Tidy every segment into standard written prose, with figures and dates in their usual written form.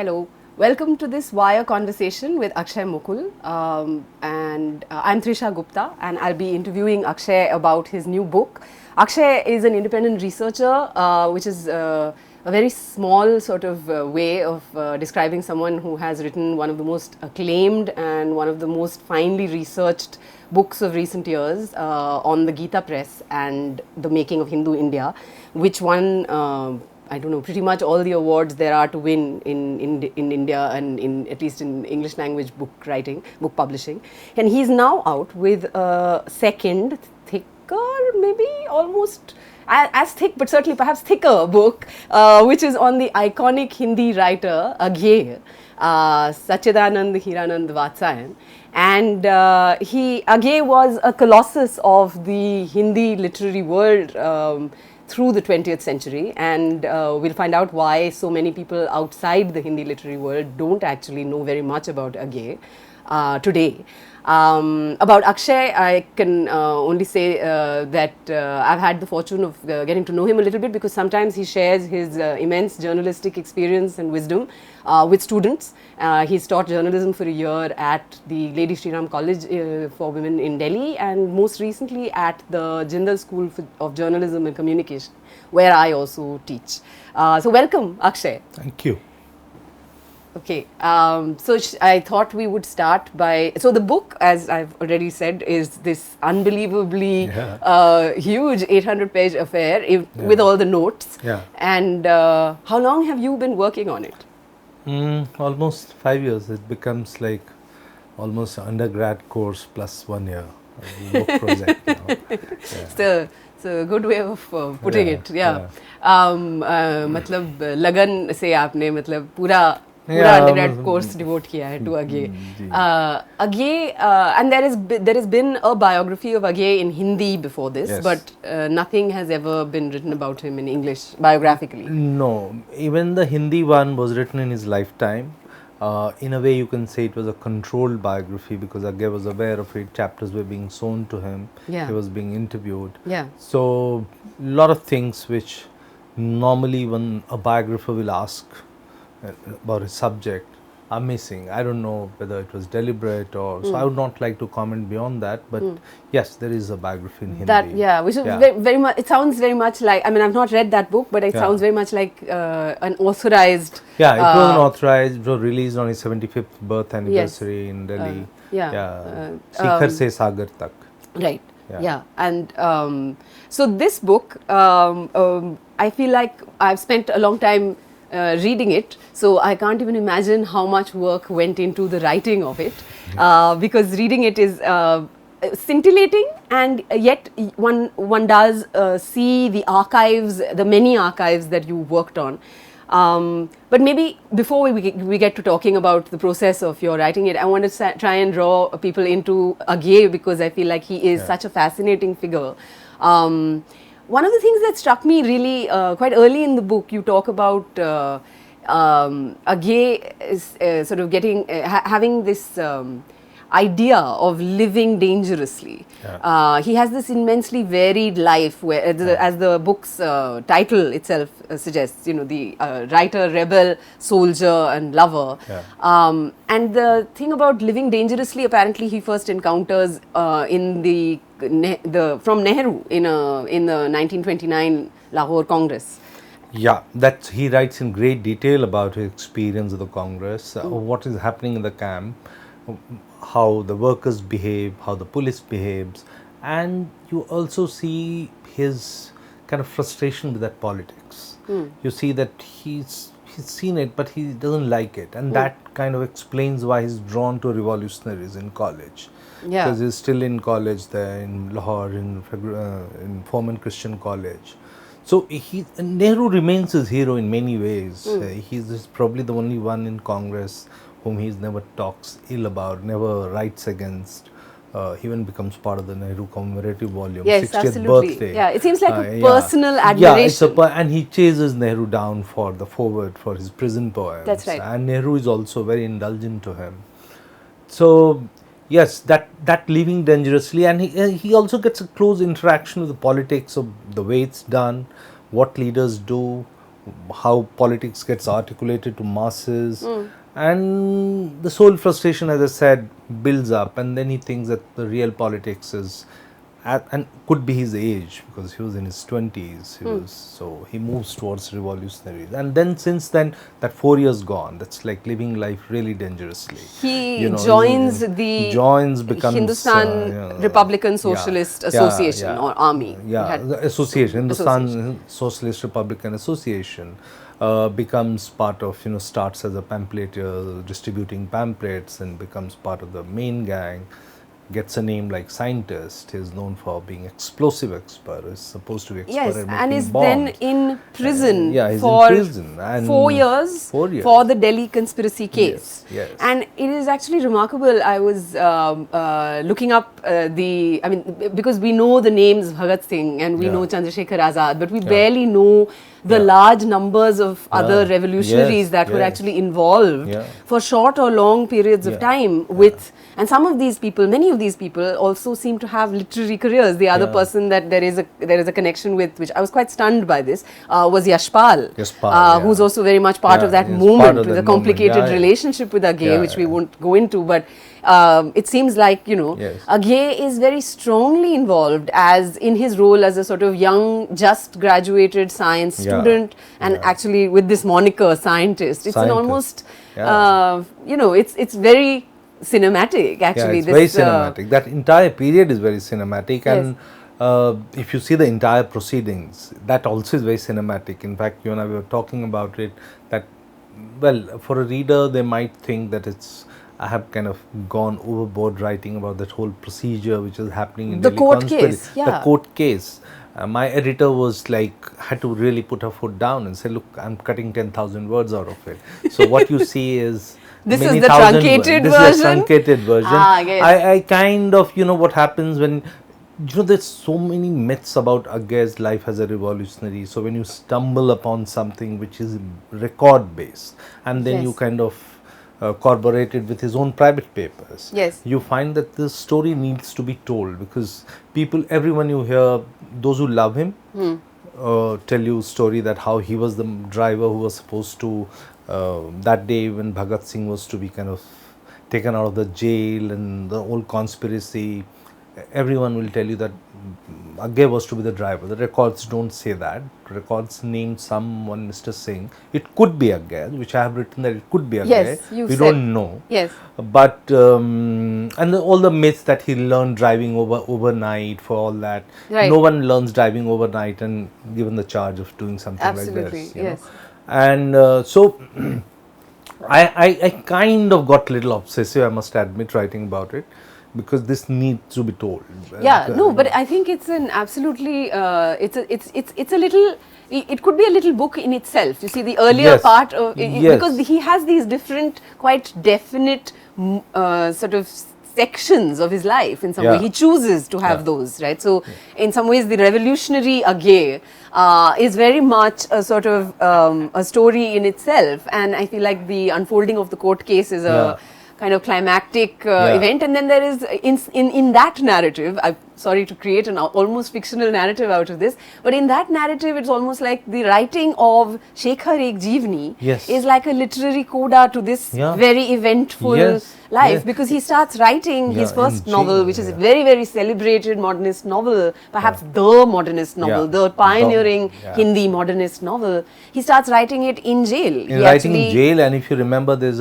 Hello, welcome to this Wire conversation with Akshaya Mukul. And I'm Trisha Gupta, and I'll be interviewing Akshay about his new book. Akshay is an independent researcher, which is a very small sort of way of describing someone who has written one of the most acclaimed and one of the most finely researched books of recent years on the Gita press and the making of Hindu India, which won I don't know, pretty much all the awards there are to win in India and at least in English language book writing, book publishing. And he's now out with a second, thicker, maybe almost as thick, but certainly perhaps thicker book, which is on the iconic Hindi writer Agyeya, Sachchidananda Hirananda Vatsyayan. And Agyeya was a colossus of the Hindi literary world through the 20th century, and we'll find out why so many people outside the Hindi literary world don't actually know very much about Agyeya today. About Akshay, I can only say that I've had the fortune of getting to know him a little bit, because sometimes he shares his immense journalistic experience and wisdom with students. He's taught journalism for a year at the Lady Shri Ram College for Women in Delhi, and most recently at the Jindal School of Journalism and Communication, where I also teach. So welcome, Akshay. Thank you. Okay, so I thought we would start by, so the book, as I've already said, is this unbelievably huge 800-page affair with all the notes. Yeah. And how long have you been working on it? Almost 5 years. It becomes like almost an undergrad course plus 1 year book project now. Yeah. It's a good way of putting it. Yeah. मतलब लगन से आपने मतलब पूरा undergrad course devote किया है to Agyeya. Agyeya, and there has been a biography of Agyeya in Hindi before this, Yes. but nothing has ever been written about him in English biographically. No, even the Hindi one was written in his lifetime. In a way, you can say it was a controlled biography, because Agyeya was aware of it. Chapters were being shown to him. Yeah. He was being interviewed. Yeah. So, a lot of things which normally when a biographer will ask about his subject are missing. I don't know whether it was deliberate or so. I would not like to comment beyond that, but yes, there is a biography in Hindi. That, which is very much. It sounds very much like. I mean, I've not read that book, but it sounds very much like an authorized. Yeah, it was an authorized. It was released on his 75th birth anniversary in Delhi. Shikhar se Sagar tak. Right. Yeah. And so this book, I feel like I've spent a long time reading it, so I can't even imagine how much work went into the writing of it, because reading it is scintillating, and yet one does see the archives, the many archives that you worked on. But maybe before we get to talking about the process of your writing it, I want to try and draw people into Agyeya, because I feel like he is such a fascinating figure. One of the things that struck me really quite early in the book, you talk about Agyeya is sort of getting having this idea of living dangerously. He has this immensely varied life, where as the book's title itself suggests, you know, the writer, rebel, soldier and lover. And the thing about living dangerously, apparently he first encounters in from Nehru in the 1929 Lahore Congress. Yeah, he writes in great detail about his experience of the Congress, what is happening in the camp, how the workers behave, how the police behaves, and you also see his kind of frustration with that politics. You see that he's seen it, but he doesn't like it, and that kind of explains why he's drawn to revolutionaries in college. Because he's still in college there in Lahore, in Foreman Christian College. So Nehru remains his hero in many ways. He's probably the only one in Congress whom he never talks ill about, never writes against. He even becomes part of the Nehru commemorative volume, yes, 60th absolutely. birthday. Yeah, it seems like a personal admiration. Yeah, and he chases Nehru down for the foreword for his prison poems. That's right. And Nehru is also very indulgent to him. So yes, that living dangerously, and he also gets a close interaction with the politics of the way it's done, what leaders do, how politics gets articulated to masses, and the soul frustration, as I said, builds up, and then he thinks that the real politics is and could be his age, because he was in his 20s. So he moves towards revolutionaries, and then since then that 4 years gone, that's like living life really dangerously. He joins becomes Hindustan Republican Socialist Association or army. The association, Hindustan Socialist Republican Association, becomes part of, starts as a pamphleteer distributing pamphlets and becomes part of the main gang. Gets a name like scientist. He is known for being explosive expert. Is supposed to be expert at making and is bombs. then in prison for 4 years, for the Delhi conspiracy case. Yes. And it is actually remarkable. I was looking up because we know the names Bhagat Singh and we know Chandrasekhar Azad, but we barely know the large numbers of other revolutionaries that were actually involved for short or long periods of time with. And some of these people, many of these people also seem to have literary careers. The other person that there is a connection with, which I was quite stunned by this, was Yashpal, who's also very much part of that movement with a complicated relationship with Agyeya, which we won't go into. But it seems like, Agyeya is very strongly involved as in his role as a sort of young, just graduated science student, and actually with this moniker, scientist. It's an almost, it's very cinematic, actually. It's very cinematic. That entire period is very cinematic, and if you see the entire proceedings, that also is very cinematic. In fact, you and I were talking about it, that, well, for a reader, they might think that I have kind of gone overboard writing about that whole procedure which is happening in the Delhi court case. The court case. My editor was like, had to really put her foot down and say, look, I'm cutting 10,000 words out of it. So what you see is This is the truncated version? This is the truncated version. Yes. I kind of, what happens when, there's so many myths about Agyeya's life as a revolutionary. So when you stumble upon something which is record based, and then you kind of corroborate it with his own private papers, you find that the story needs to be told, because everyone you hear, those who love him, tell you story that how he was the driver who was supposed to, that day when Bhagat Singh was to be kind of taken out of the jail and the whole conspiracy, everyone will tell you that Agyeya was to be the driver. The records don't say that. Records name someone, Mr. Singh. It could be Agyeya, which I have written that it could be Agyeya. We don't know. But all the myths that he learned driving overnight, for all that. No one learns driving overnight and given the charge of doing something like this. You know? And so I kind of got a little obsessive, I must admit, writing about it, because this needs to be told. But I think it's an absolutely it's a little, it could be a little book in itself. You see, the earlier part of because he has these different, quite definite sort of sections of his life. In some way, he chooses to have those, right? So in some ways, the revolutionary Agyeya is very much a sort of a story in itself, and I feel like the unfolding of the court case is a kind of climactic event, and then there is in that narrative, I'm sorry to create an almost fictional narrative out of this, but in that narrative it's almost like the writing of Shekhar Ek Jeevani is like a literary coda to this very eventful life, because he starts writing his first novel, which is a very, very celebrated modernist novel, perhaps the modernist novel, the pioneering Hindi modernist novel. He starts writing it in jail. In jail, and if you remember, there's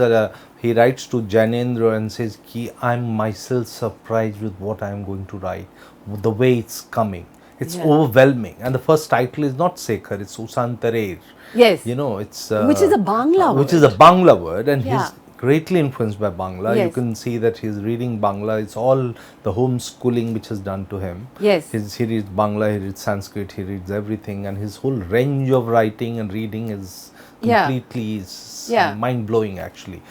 he writes to Janendra and says, I'm myself surprised with what I'm going to write, the way it's coming. It's overwhelming. And the first title is not Shekhar, it's Usantarer. Yes. It's which is a Bangla word. Which is a Bangla word, and he's greatly influenced by Bangla. You can see that he's reading Bangla. It's all the homeschooling which is done to him. He reads Bangla, he reads Sanskrit, he reads everything, and his whole range of writing and reading is completely mind-blowing, actually.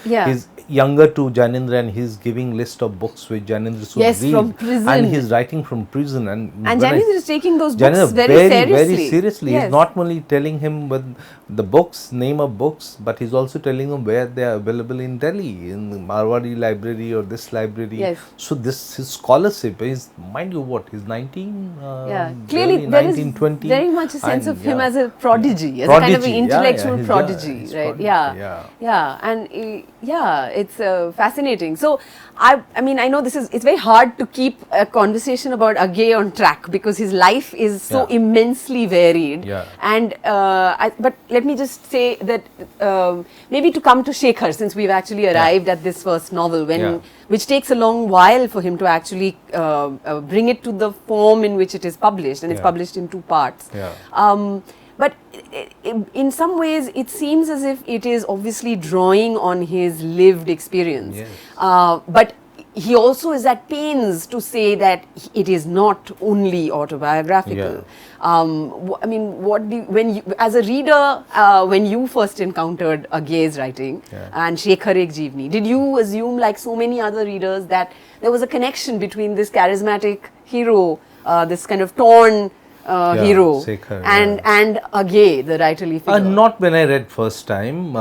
younger to Janendra, and he's giving list of books which Janendra should Yes, read. from prison. And he's writing from prison. And Janendra is taking those books Janendra very seriously. Very seriously. Yes. He's not only telling him with the books, name of books, but he's also telling him where they are available in Delhi, in the Marwari library or this library. Yes. So this his scholarship is, mind you, what he's 19. Clearly there 19, is 20, very much a sense of him yeah. as a prodigy, as a kind of an intellectual prodigy, right? And it's fascinating. So I mean, I know it's very hard to keep a conversation about Agyeya on track because his life is so immensely varied. And but let me just say that maybe to come to Shekhar, since we've actually arrived at this first novel, which takes a long while for him to actually bring it to the form in which it is published, and it's published in 2 parts. But in some ways, it seems as if it is obviously drawing on his lived experience. But he also is at pains to say that it is not only autobiographical. I mean, when you, as a reader, when you first encountered Agyeya's writing and Shekhar Ek Jeevni, did you assume, like so many other readers, that there was a connection between this charismatic hero, this kind of torn hero, Shekhar, and Agyeya, the writerly figure? Not when I read first time.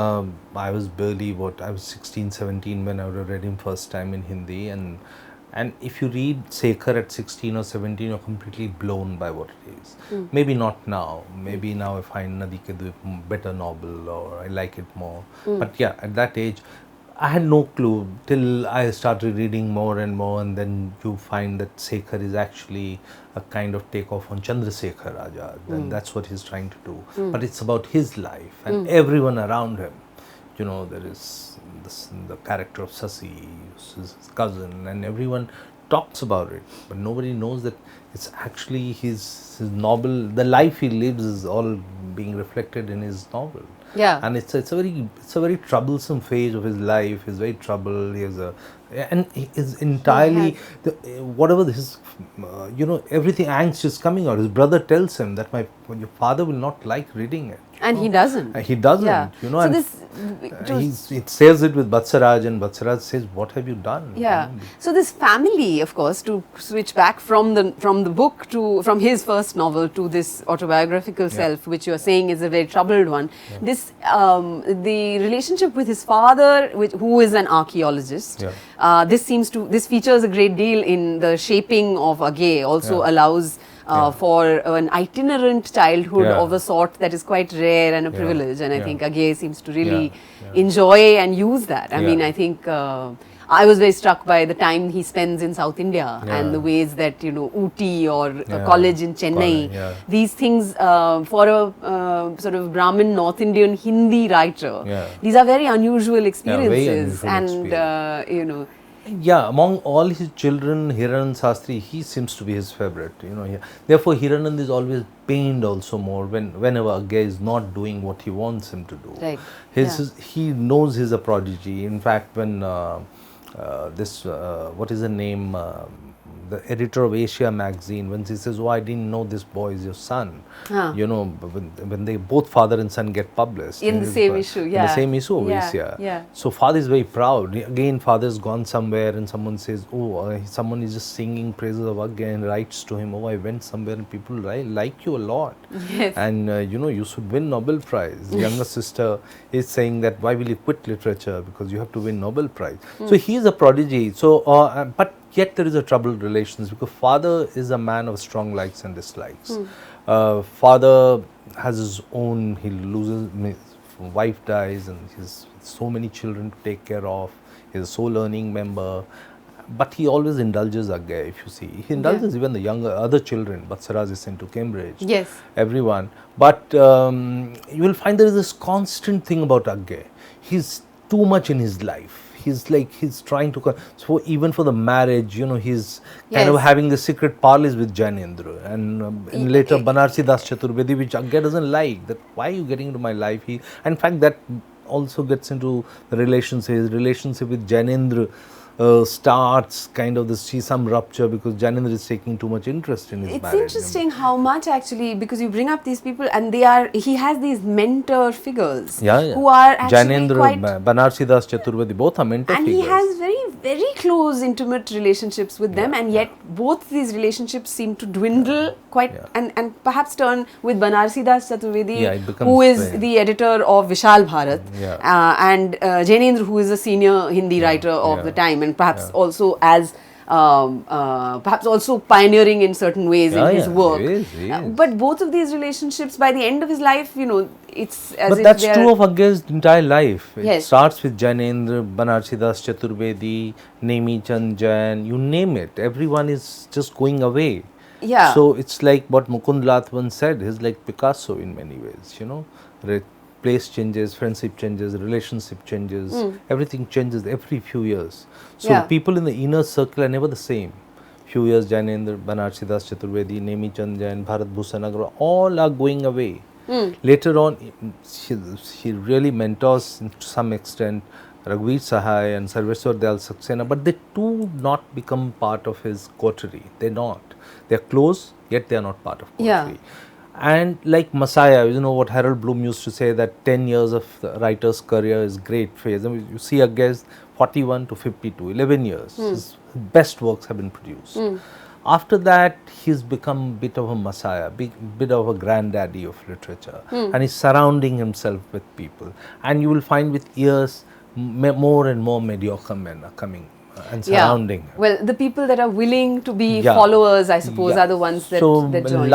I was barely I was 16, 17 when I read him first time in Hindi, and if you read Shekhar at 16 or 17, you're completely blown by what it is. Maybe not now. Maybe now I find Nadi Ke Dweep better novel, or I like it more. But yeah, at that age, I had no clue till I started reading more and more, and then you find that Shekhar is actually a kind of takeoff on Chandrasekhar Azad, and that's what he's trying to do. But it's about his life and everyone around him. You know, there is the character of Sasi, his cousin, and everyone talks about it, but nobody knows that it's actually his novel. The life he lives is all being reflected in his novel. And it's a very troublesome phase of his life. He's very troubled. He has and he is entirely whatever his everything angst is coming out. His brother tells him that your father will not like reading it. And he doesn't. He doesn't. You know, so he says it with Vatsaraj, and Vatsaraj says, "What have you done?" So this family, of course, to switch back from the book from his first novel to this autobiographical self, which you are saying is a very troubled one. This the relationship with his father, who is an archaeologist. This features a great deal in the shaping of Agyeya. Also allows for an itinerant childhood of a sort that is quite rare and a privilege, and I think Agyeya seems to really enjoy and use that. I mean, I think I was very struck by the time he spends in South India and the ways that, Ooty or a college in Chennai, these things for a sort of Brahmin North Indian Hindi writer, these are very unusual experiences, and among all his children, Hiranand Sastri, he seems to be his favorite. Therefore, Hiranand is always pained also more whenever Agyeya is not doing what he wants him to do. He knows he's a prodigy. In fact, when what is the name? The editor of Asia magazine, when she says, "Oh, I didn't know this boy is your son," when they both father and son get published in the same issue, in the same issue of Asia. So father is very proud. Again, father has gone somewhere and someone says, "Oh, someone is just singing praises of Agyeya," and writes to him, "Oh, I went somewhere and people like you a lot, and you should win Nobel Prize." Younger sister is saying that, "Why will you quit literature? Because you have to win Nobel Prize." So he is a prodigy. So, but yet there is a troubled relations, because father is a man of strong likes and dislikes. Father has his own, he loses, his wife dies, and he has so many children to take care of. He is a sole earning member, but he always indulges Agyeya, if you see. He indulges even the other children. Vatsaraj is sent to Cambridge. Everyone. But you will find there is this constant thing about Agyeya. He's too much in his life. He's trying to, so even for the marriage, he's kind of having the secret parleys with Janendra, and later Banarsi Das Chaturvedi, which Agyeya doesn't like, that why are you getting into my life? In fact, that also gets into the relationship with Janendra, starts kind of some rupture because Janendra is taking too much interest in his It's marriage. interesting how much actually, because you bring up these people and he has these mentor figures who are actually Janendra, quite, Banarsi Das Chaturvedi, both are mentor and figures. he has very close intimate relationships with them, and yet both these relationships seem to dwindle quite and perhaps turn with Banarsi Das Chaturvedi, who is the editor of Vishal Bharat, and Janendra, who is a senior Hindi writer of the time, and perhaps also as perhaps also pioneering in certain ways in his work. He is. But both of these relationships, by the end of his life, it's as but if that's true of Agyeya's entire life. It Yes. starts with Janendra, Banarsi Das Chaturvedi, Nemi Chand Jain, you name it. Everyone is just going away. Yeah. So it's like what Mukund Latwan said, he's like Picasso in many ways, Place changes, friendship changes, relationship changes, everything changes every few years. So people in the inner circle are never the same. Few years, Janendra, Banarsi Das Chaturvedi, Nemi Chand Jain, Bharat Bhushan Agarwal, all are going away. Later on, she really mentors to some extent Raghuveer Sahai and Sarveshwar Dayal Saxena, but they too not become part of his coterie. They're not. They're close, yet they're not part of coterie. Yeah. And like Messiah, what Harold Bloom used to say, that 10 years of the writer's career is great phase. I mean, you see Agyeya's 41 to 52, 11 years, his best works have been produced. After that, he's become a bit of a messiah, bit of a granddaddy of literature, and he's surrounding himself with people. And you will find with years, more and more mediocre men are coming and surrounding him. Well, the people that are willing to be followers, I suppose, are the ones that join.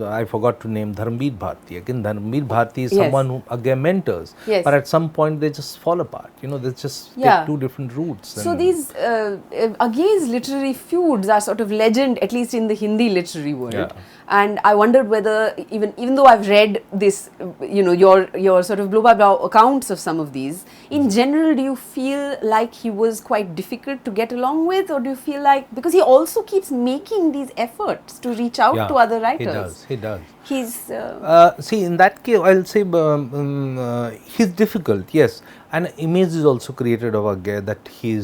I forgot to name Dharmveer Bharti. Again, Dharmveer Bharti is someone who Agyeya mentors, but at some point they just fall apart. They just take two different routes. So these Agyeya's literary feuds are sort of legend, at least in the Hindi literary world. Yeah. And I wondered whether, even though I've read this, your sort of blow-by-blow accounts of some of these, in general, do you feel like he was quite difficult to get along with, or do you feel like, because he also keeps making these efforts to reach out to other writers? He does. He's see, in that case, I'll say he's difficult, yes. An image is also created of Agyeya that he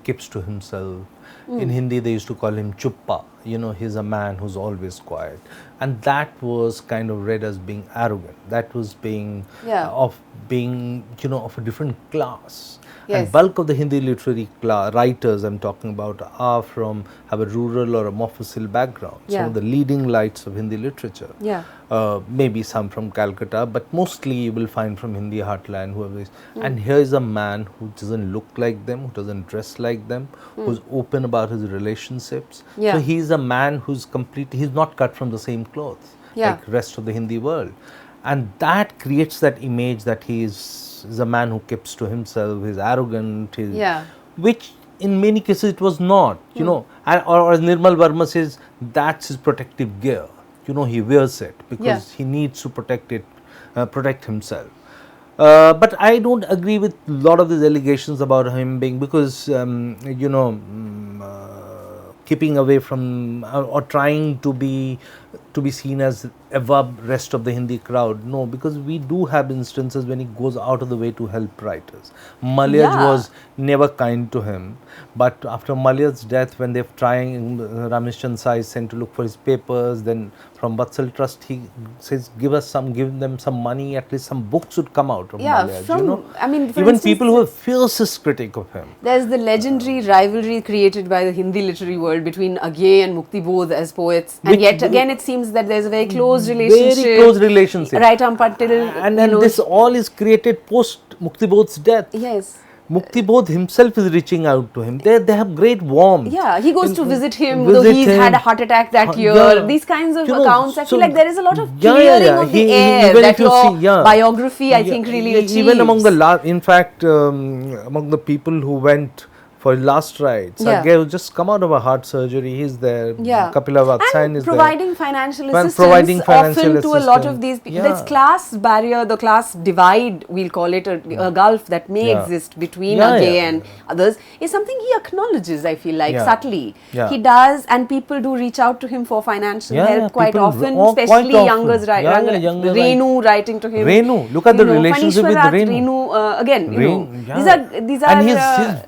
keeps to himself. In Hindi, they used to call him Chuppa. He's a man who's always quiet. And that was kind of read as being arrogant. That was being of a different class. Yes. And bulk of the Hindi literary writers I'm talking about have a rural or a Mofussil background. Some of the leading lights of Hindi literature. Maybe some from Calcutta, but mostly you will find from Hindi heartland, whoever is. And here is a man who doesn't look like them, who doesn't dress like them, who's open about his relationships. So he's a man who's he's not cut from the same cloth like the rest of the Hindi world. And that creates that image that he's a man who keeps to himself, he's arrogant, which in many cases it was not, or as Nirmal Verma says, that's his protective gear. He wears it because he needs to protect himself. But I don't agree with a lot of these allegations about him being, because keeping away from or trying to be seen as above rest of the Hindi crowd. No, because we do have instances when he goes out of the way to help writers. Malyaj was never kind to him, but after Malyaj's death, when they're trying, Ramesh Chandra Sai is sent to look for his papers, then from Vatsal Trust he says give them some money, at least some books would come out of Malyaj. I mean, for even instance, people who are fiercest critic of him. There's the legendary rivalry created by the Hindi literary world between Agyeya and Mukti Bodh as poets, and yet again it seems that there's a very close relationship. Right up until and this all is created post Mukti Bodh's death. Yes. Mukti Bodh himself is reaching out to him. They have great warmth. Yeah, he goes to visit him, though he's had a heart attack that year. These kinds of accounts, I feel like there is a lot of clearing of the air that your biography, I think, really achieved. Even among the among the people who went for his last rites. Yeah. Agyeya has just come out of a heart surgery. He's there. Yeah. Kapila Vatsyayan And is providing financial Well, assistance providing financial often to a lot of assistance. these people. Yeah. This class barrier, the class divide, we'll call it a gulf that may Yeah. exist between Yeah, Agyeya yeah. and others, is something he acknowledges, I feel like, Yeah. subtly. Yeah. He does, and people do reach out to him for financial Yeah, help yeah, quite people often, quite especially often. younger, Younger Renu writing to him. Renu, look at the relationship with Panishwarat, Renu. Again, Yeah. these are and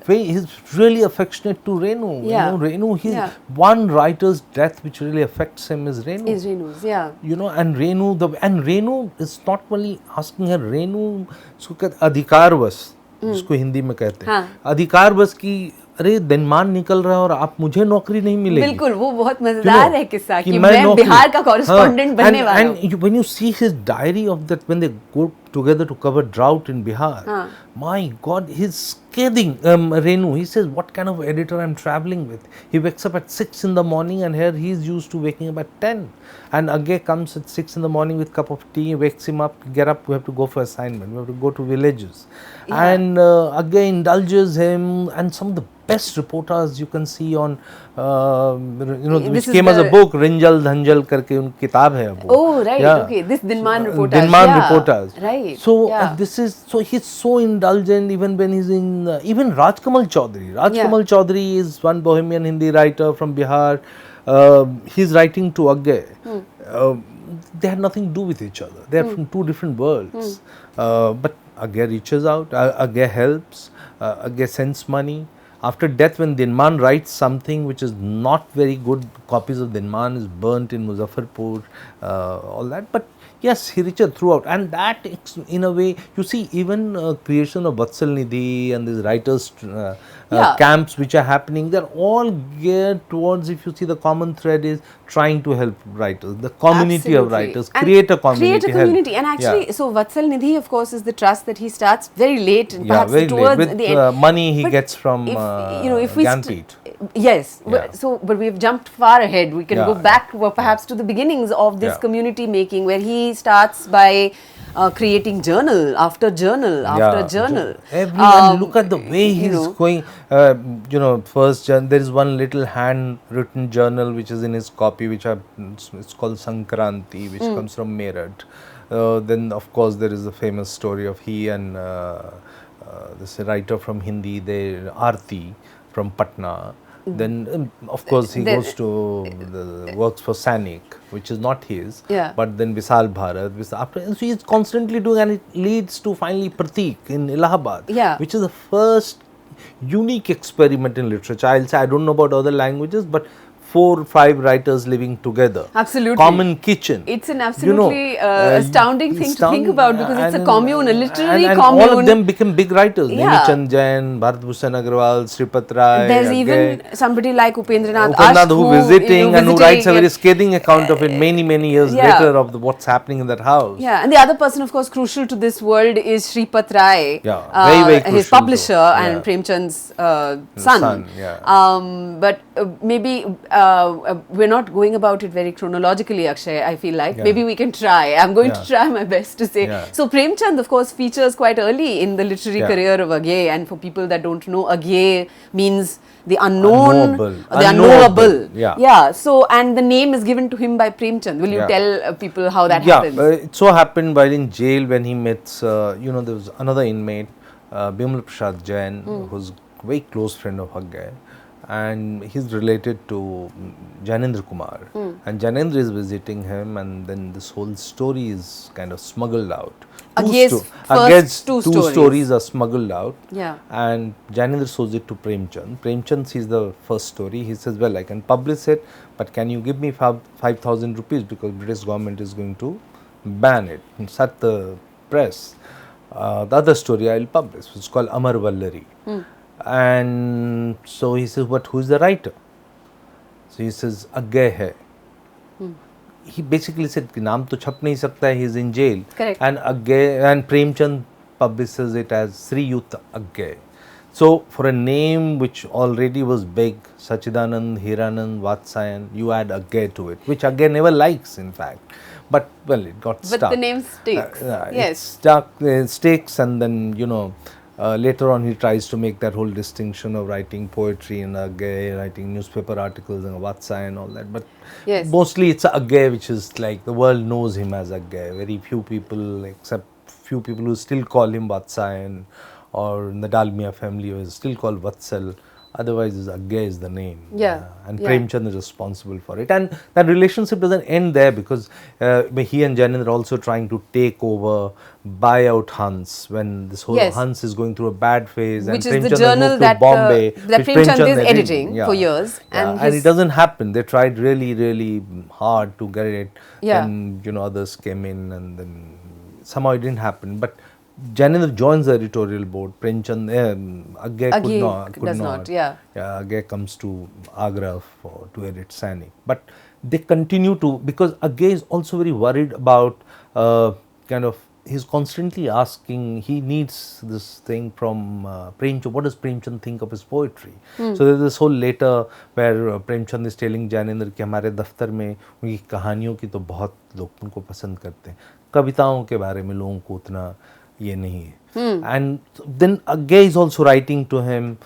he's really affectionate to Renu. Yeah. You know, Renu, Yeah. one writer's death which really affects him is Renu. is Renu's, yeah. You know, and Renu is not only asking her, Renu उसको कहते अधिकार बस, जिसको हिंदी में कहते हैं, हाँ. अधिकार बस की अरे दिनमान निकल रहा है और आप मुझे नौकरी नहीं मिलेगी. बिल्कुल, वो बहुत मजेदार है किस्सा कि मैं मैं बिहार का कॉरेस्पॉन्डेंट बनने वाला हूँ. And when you see his diary of that, when they go together to cover drought in Bihar, my God, he's scathing. Renu, he says, what kind of editor I'm traveling with? He wakes up at 6 in the morning, and here he's used to waking up at 10. And Agyeya comes at 6 in the morning with a cup of tea, wakes him up, get up, we have to go for assignment, we have to go to villages. Yeah. And Agyeya indulges him, and some of the best reporters you can see on, which came as a book, Rinjal Dhanjal करके उन किताब है वो. Oh, right, Yeah. okay. This Dinman reporters. Dinman yeah. reporters. Right. So yeah. he's so indulgent even when he's in even Rajkamal Chaudhary. Rajkamal Chaudhary is one Bohemian Hindi writer from Bihar. He's writing to Agyeya. They had nothing to do with each other. They are from two different worlds. But Agyeya reaches out. Agyeya helps. Agyeya sends money. After death, when Dinman writes something which is not very good, copies of Dinman is burnt in Muzaffarpur, all that. But yes, he reaches throughout, and that in a way, you see, even creation of Vatsalnidhi and these writers' camps which are happening, they're all geared towards, if you see, the common thread is trying to help writers, the community of writers, and create a community. Create a community, and actually, so Vatsal Nidhi, of course, is the trust that he starts very late, and perhaps very towards late, with the end. money he But gets from if we Gyanpith. Yes, Yeah. but we've jumped far ahead. We can Yeah, go back perhaps to the beginnings of this Yeah. community making, where he starts by creating journal after journal after journal. And look at the way he's going. First there is one little handwritten journal which is in his copy, it's called Sankranti, which comes from Meerut. Then of course there is the famous story of he and this writer from Hindi, Aarti from Patna. Then of course he goes to works for Sainik, which is not his, but then Visal Bharat. So he is constantly doing, and it leads to finally Pratik in Allahabad, which is the first unique experiment in literature. I'll say, I don't know about other languages, but 4 or 5 writers living together. Absolutely. Common kitchen. It's an absolutely astounding thing to think about, because it's a commune, a literary and commune. all of them became big writers. Nemichand Jain, Bharat Bhushan Agarwal, Sripat Rai. There's even somebody like Upendranath who visiting and who writes a very scathing account of it many years later of what's happening in that house. Yeah, and the other person, of course, crucial to this world is Sripat Rai, very crucial. his publisher and Premchand's son. But maybe we're not going about it very chronologically, Akshay, I feel like. Maybe we can try. I'm going to try my best to say. So Premchand, of course, features quite early in the literary career of Agyeya, and for people that don't know, Agyeya means the unknown, the unknowable. So, and the name is given to him by Premchand. Will you tell people how that happens? It so happened while in jail when he met, there was another inmate, Bimal Prasad Jain, who's a very close friend of Agyeya. And he's related to Janendra Kumar, and Janendra is visiting him, and then this whole story is kind of smuggled out. Agyeya's two stories are smuggled out, and Janendra shows it to Premchand. Premchand sees the first story. He says, well, I can publish it, but can you give me 5,000 rupees, because British government is going to ban it and shut the press. The other story I will publish, it's called Amar Vallari. And so he says, but who is the writer? So he says, Agyeya hai. He basically said, naam to chhap nahi sakta hai, he is in jail. Correct. And Agyeya, and Premchand publishes it as Sri Youth Agyeya. So for a name which already was big, Sachchidananda Hirananda Vatsyayan, you add Agyeya to it, which Agyeya never likes, in fact. But well, it got stuck. But the name sticks. It sticks, and then Later on, he tries to make that whole distinction of writing poetry in Agyeya, writing newspaper articles in Vatsyayan and all that. But Yes. mostly it's Agyeya, which is like the world knows him as Agyeya. Very few people, except few people who still call him Vatsyayan, or in the Dalmia family, who is still called Vatsal. Otherwise, Agyeya is the name. Yeah. And Yeah. Premchand is responsible for it. And that relationship doesn't end there, because he and Janindra are also trying to take over, buy out Hans when this whole Yes. Hans is going through a bad phase. Which and is the Premchand has journal moved that, to Bombay, that which Premchand is had editing written. for years. And And it doesn't happen. They tried really, really hard to get it. Yeah. Then, others came in, and then somehow it didn't happen. But Janindra joins the editorial board. Premchand, Agyeya could not. Yeah. Agyeya comes to Agra to edit Sainik. But they continue to, because Agyeya is also very worried about he's constantly asking, he needs this thing from Premchand. What does Premchand think of his poetry? So there's this whole letter where Premchand is telling Janindra कि हमारे दफ्तर में उनकी कहानियों की तो बहुत लोग उनको पसंद करते हैं, कविताओं के बारे में लोगों को उतना ये नहीं है. And then Agyeya is also writing to him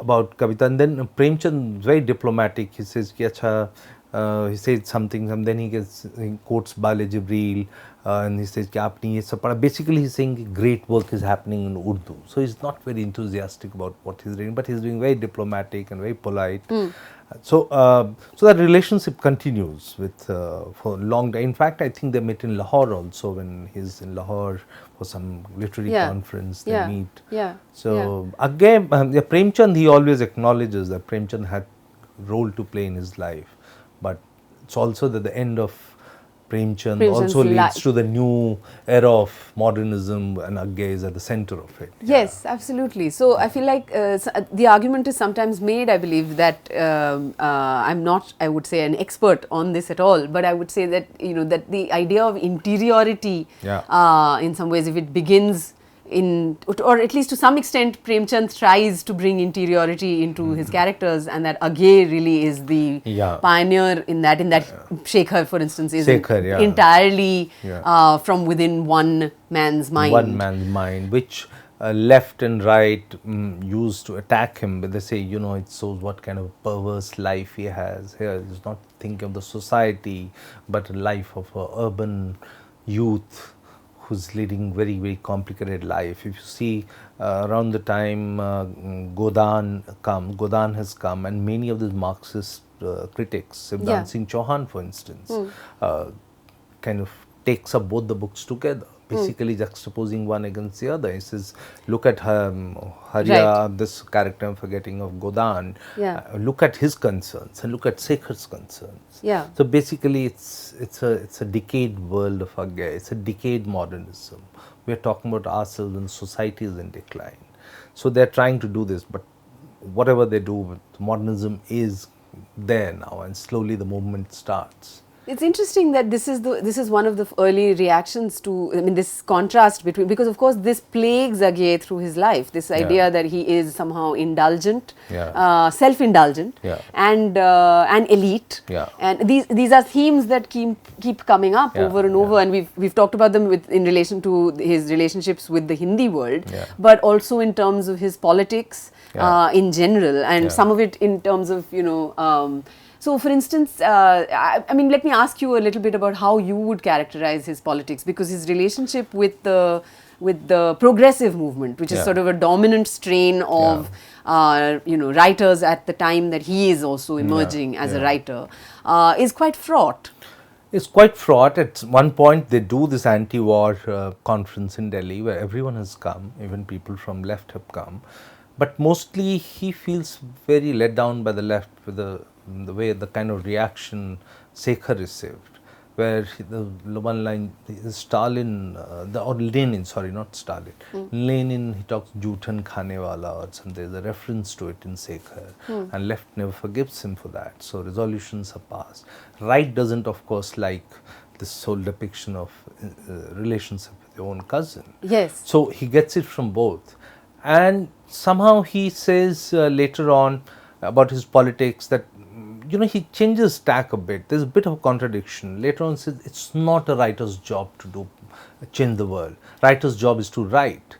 about Kavita, and then Premchand very diplomatic. He says कि अच्छा, he says something, and then he quotes Bale Jibreel, and he says कि आपने ये सब पढ़ा. Basically he's saying great work is happening in Urdu. So he's not very enthusiastic about what he's reading, but he's being very diplomatic and very polite. So that relationship continues with for a long time. In fact, I think they met in Lahore also, when he's in Lahore for some literary conference. They meet. So again, Premchand, he always acknowledges that Premchand had a role to play in his life, but it's also that the end of Premchand also leads to the new era of modernism, and Agyeya is at the center of it. Yes, absolutely. So I feel like the argument is sometimes made, I believe, that I'm not, I would say, an expert on this at all, but I would say that, that the idea of interiority, in some ways, if it begins or at least to some extent, Premchand tries to bring interiority into his characters, and that Agyeya really is the pioneer in that. Shekhar, for instance, is entirely from within one man's mind. One man's mind, which left and right used to attack him. But they say, it shows what kind of perverse life he has. Here, he's not thinking of the society, but a life of an urban youth who's leading very, very complicated life. If you see around the time Godan has come, and many of these Marxist critics, Sivdan Singh Chauhan, for instance, kind of takes up both the books together, basically juxtaposing one against the other. He says, look at Harya, this character I'm forgetting of Godan, look at his concerns and look at Sekhar's concerns. So basically it's a decayed world of Agyeya, it's a decayed modernism. We are talking about ourselves when society is in decline. So they're trying to do this, but whatever they do, modernism is there now, and slowly the movement starts. It's interesting that this is one of the early reactions to, this contrast between, because of course this plagues Agyeya through his life, this idea that he is somehow indulgent, self-indulgent, and elite, and these are themes that keep coming up over and over, and we've talked about them in relation to his relationships with the Hindi world, but also in terms of his politics in general, and some of it in terms of so, for instance, let me ask you a little bit about how you would characterize his politics, because his relationship with the progressive movement, which is sort of a dominant strain of writers at the time that he is also emerging as a writer, is quite fraught. It's quite fraught. At one point, they do this anti-war conference in Delhi, where everyone has come, even people from left have come, but mostly he feels very let down by the left with the way, the kind of reaction Sekhar received, where the one line is Stalin, or Lenin, sorry, not Stalin. Lenin, he talks Juthan khane wala or something. There's a reference to it in Sekhar, and left never forgives him for that. So resolutions are passed. Right doesn't, of course, like this whole depiction of relationship with your own cousin. Yes. So he gets it from both, and somehow he says later on about his politics that he changes tack a bit. There's a bit of a contradiction. Later on, he says it's not a writer's job to change the world. Writer's job is to write.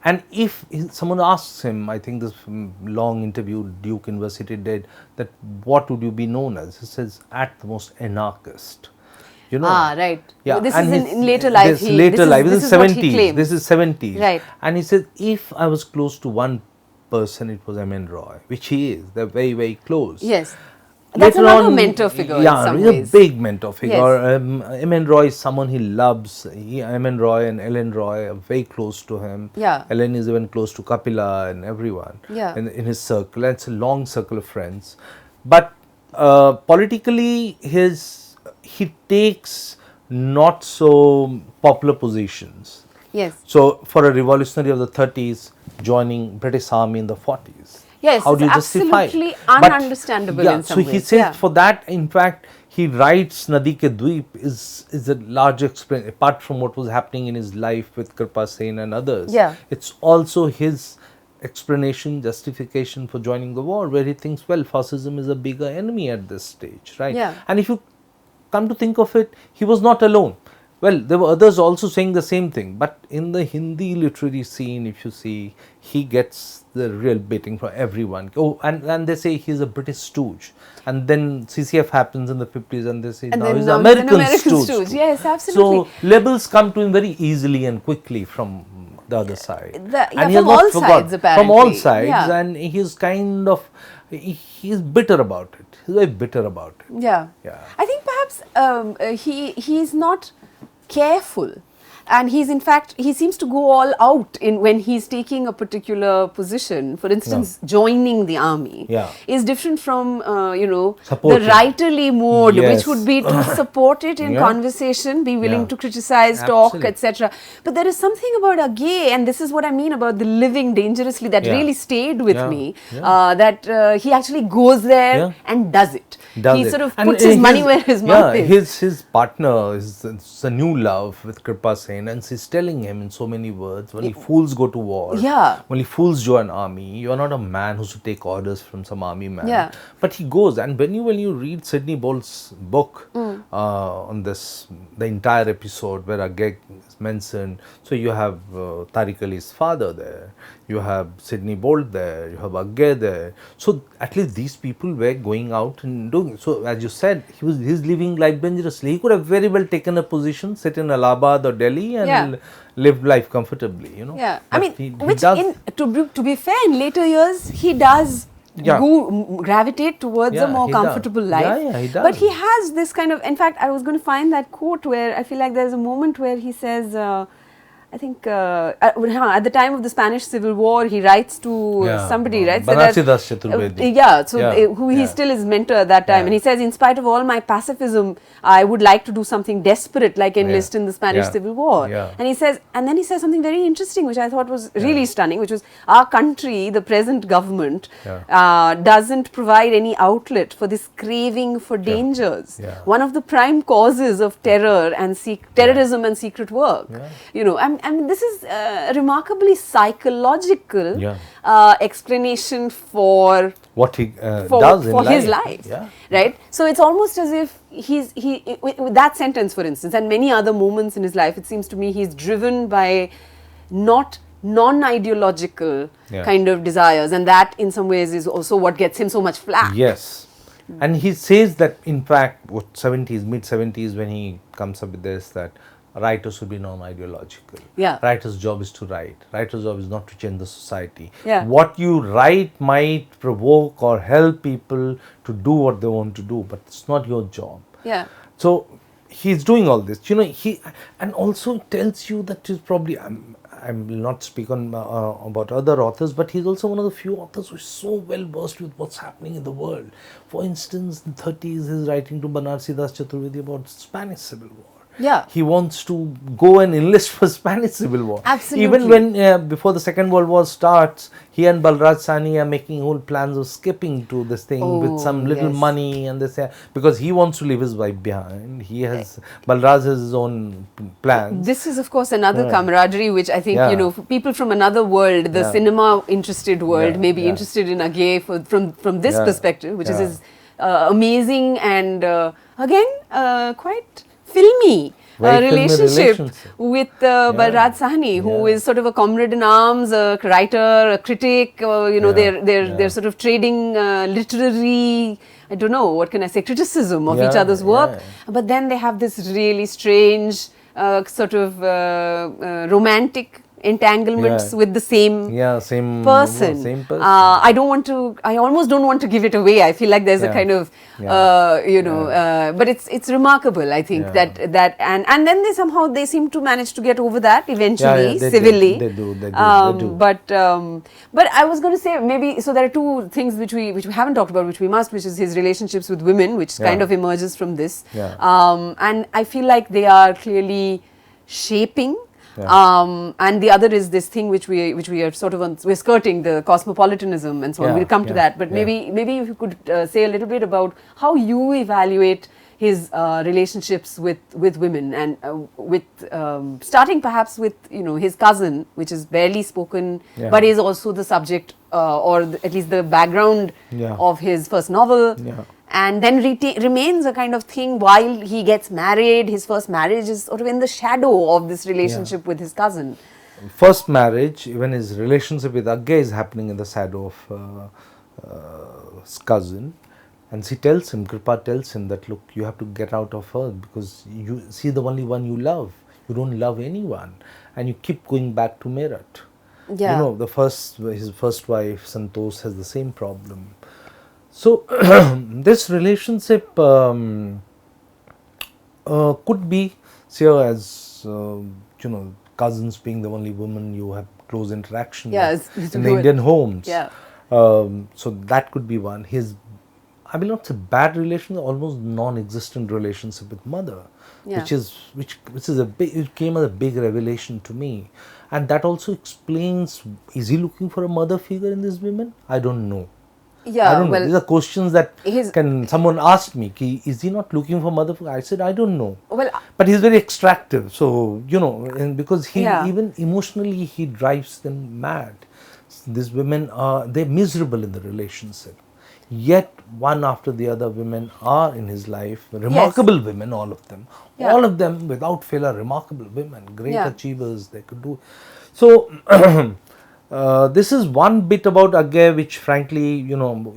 And if someone asks him, I think this long interview Duke University did, that what would you be known as? He says, at the most, anarchist. You know? Right. Yeah. This and is in later life. This later life. This is what he 70s. claims. This is 70s. Right. And he says, if I was close to one person, it was M.N. Roy, which he is. They're very, very close. Yes. That's Later another on, mentor figure in some he's ways. a big mentor figure. Yes. M.N. Roy is someone he loves. M.N. Roy and Ellen Roy are very close to him. Yeah. Ellen is even close to Kapila and everyone in his circle. And it's a long circle of friends. But politically, he takes not so popular positions. Yes. So, for a revolutionary of the 30s, joining British Army in the 40s. Yes, How do you justify absolutely it? ununderstandable in some so ways. he says for that, in fact, he writes Nadi Ke Dweep is a large explanation, apart from what was happening in his life with Kripa Sen and others. Yeah. It's also his explanation, justification for joining the war, where he thinks, well, fascism is a bigger enemy at this stage, right? Yeah. And if you come to think of it, he was not alone. Well, there were others also saying the same thing, but in the Hindi literary scene, if you see, he gets the real baiting from everyone. Oh, and they say he's a British stooge. And then CCF happens in the 50s and they say, now he's an American stooge. Yes, absolutely. So, labels come to him very easily and quickly from the other side. And he from all sides, apparently. From all sides, yeah. and he's kind of, he's bitter about it. He's very bitter about it. Yeah. I think perhaps he's not careful, and he's in fact, he seems to go all out in when he's taking a particular position. For instance, joining the army is different from the writerly mode, which would be to support it in conversation, be willing to criticize, talk, etc. But there is something about Agyeya, and this is what I mean about the living dangerously, that really stayed with me, that he actually goes there and does it. He sort of puts his money where his mouth is. His partner is a new love with Kripa Sen, and she's telling him in so many words, when fools go to war, when fools join army, you are not a man who's to take orders from some army man. But he goes, and when you read Sidney Bolt's book on this, the entire episode where Agyeya is mentioned, so you have Tariq Ali's father there, you have Sidney Bolt there, you have Agyeya there. So at least these people were going out and doing. So as you said, he's living life dangerously. He could have very well taken a position, sit in Allahabad or Delhi and lived life comfortably. Yeah, but I mean, to be fair, in later years he does gravitate towards a more comfortable life. Yeah, he does. But he has this kind of. In fact, I was going to find that quote where I feel like there's a moment where he says. I think at the time of the Spanish Civil War, he writes to somebody, right? Who he still is mentor at that time. And he says, in spite of all my pacifism, I would like to do something desperate, like enlist in the Spanish Civil War. And he says, and then he says something very interesting, which I thought was really stunning, which was, our country, the present government, doesn't provide any outlet for this craving for dangers. One of the prime causes of terror and terrorism and secret work. I mean, this is a remarkably psychological explanation for what he does in his life, right? So it's almost as if with that sentence, for instance, and many other moments in his life, it seems to me he's driven by non-ideological kind of desires, and that in some ways is also what gets him so much flack. Yes. And he says that, in fact, mid 70s, when he comes up with this, that writers should be non-ideological. Writer's job is to write. Writer's job is not to change the society. What you write might provoke or help people to do what they want to do, but it's not your job. So he's doing all this. And also tells you that he's probably. I will not speak on about other authors, but he's also one of the few authors who is so well versed with what's happening in the world. For instance, in the 30s, he's writing to Banarsi Das Chaturvedi about Spanish Civil War. He wants to go and enlist for Spanish Civil War. Absolutely. Even when before the Second World War starts, he and Balraj Sahni are making whole plans of skipping to this thing with some little money, and they say, because he wants to leave his wife behind. He has Balraj has his own plans. This is, of course, another camaraderie which I think people from another world, the cinema interested world, may be interested in Agyeya from this perspective, which is amazing and again quite filmy. Very filmy relationship relationship. with Balraj Sahni, who Yeah. is sort of a comrade in arms, a writer, a critic. You know, Yeah. they're sort of trading literary. I don't know what can I say, criticism of each Yeah, other's work. yeah. But then they have this really strange sort of romantic entanglements Yeah. with the same Yeah, same person. person. I don't want to. I almost don't want to give it away. I feel like there's a Yeah. kind of, Yeah. but it's remarkable. I think Yeah. that and then they seem to manage to get over that eventually, they civilly. They do. But I was going to say maybe so there are two things which we haven't talked about, which is his relationships with women, which Yeah. kind of emerges from this. Yeah. And I feel like they are clearly shaping. Yeah. And the other is this thing which we are sort of we're skirting, the cosmopolitanism and so on. Yeah, We'll come to yeah, that, but yeah. maybe if you could say a little bit about how you evaluate his relationships with women, and with starting perhaps with his cousin, which is barely spoken, Yeah. but is also the subject or at least the background Yeah. of his first novel. Yeah. And then remains a kind of thing while he gets married. His first marriage is sort of in the shadow of this relationship with his cousin. First marriage, even his relationship with Agyeya is happening in the shadow of his cousin. And she tells him, Kripa tells him that, look, you have to get out of her because she's the only one you love. You don't love anyone. And you keep going back to Meerut. Yeah. You know, his first wife, Santosh, has the same problem. So, this relationship could be seen as, cousins being the only woman you have close interaction with in the Indian homes. Yeah. So, that could be one. I will not say bad relation, almost non-existent relationship with mother, Yeah. it came as a big revelation to me. And that also explains, is he looking for a mother figure in these women? I don't know. Yeah, I don't know. These are questions that someone asked me, is he not looking for mother figure? I said, I don't know. Well, but he's very extractive. So, and because he Yeah. even emotionally, he drives them mad. These women they're miserable in the relationship. Yet, one after the other women are in his life, remarkable women, all of them. Yeah. All of them, without fail, are remarkable women, great Yeah. achievers, they could do. So, this is one bit about Agyeya, which frankly,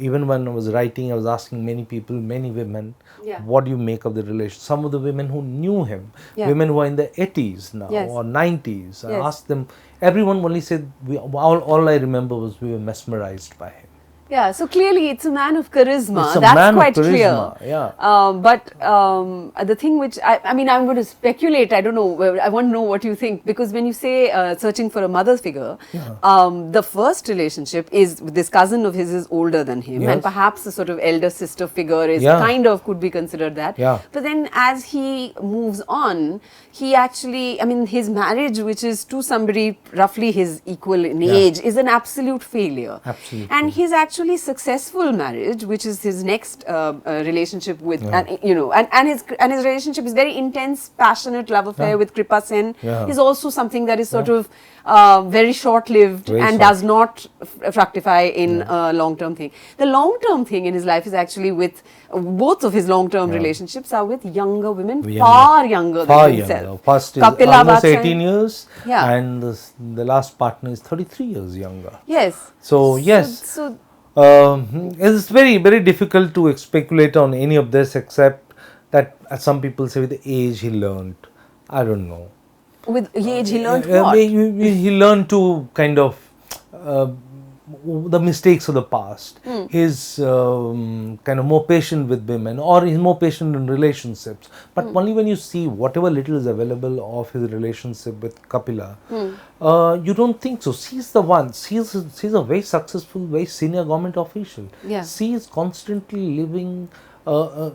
even when I was writing, I was asking many people, many women, Yeah. what do you make of the relation? Some of the women who knew him, Yeah. women who are in their 80s now Yes. or 90s, I Yes. asked them, everyone only said, all I remember was we were mesmerized by him. Yeah, so clearly it's a man of charisma. It's a That's man of quite charisma, clear. yeah. But the thing which I'm going to speculate. I don't know. I want to know what you think, because when you say searching for a mother figure, the first relationship is this cousin of his is older than him, Yes. and perhaps a sort of elder sister figure is Yeah. kind of could be considered that. Yeah. But then as he moves on, he actually, his marriage, which is to somebody roughly his equal in age, is an absolute failure. Absolutely. And his actually successful marriage, which is his next relationship with, and his relationship is very intense, passionate love affair with Kripa Sen, is also something that is sort of very short-lived Very and short. does not fructify in a long-term thing. The long-term thing in his life is actually with both of his long-term relationships are with younger women, far younger than himself. First is Kapila almost Vatsyayan. 18 years, Yeah. and the last partner is 33 years younger. Yes. So, yes. So It's very, very difficult to speculate on any of this, except that some people say with the age he learned. I don't know. with age he learned what? He learned to kind of the mistakes of the past. He's kind of more patient with women, or he's more patient in relationships. But only when you see whatever little is available of his relationship with Kapila, you don't think so. She's the one. She's a very successful, very senior government official. Yeah. She is constantly living.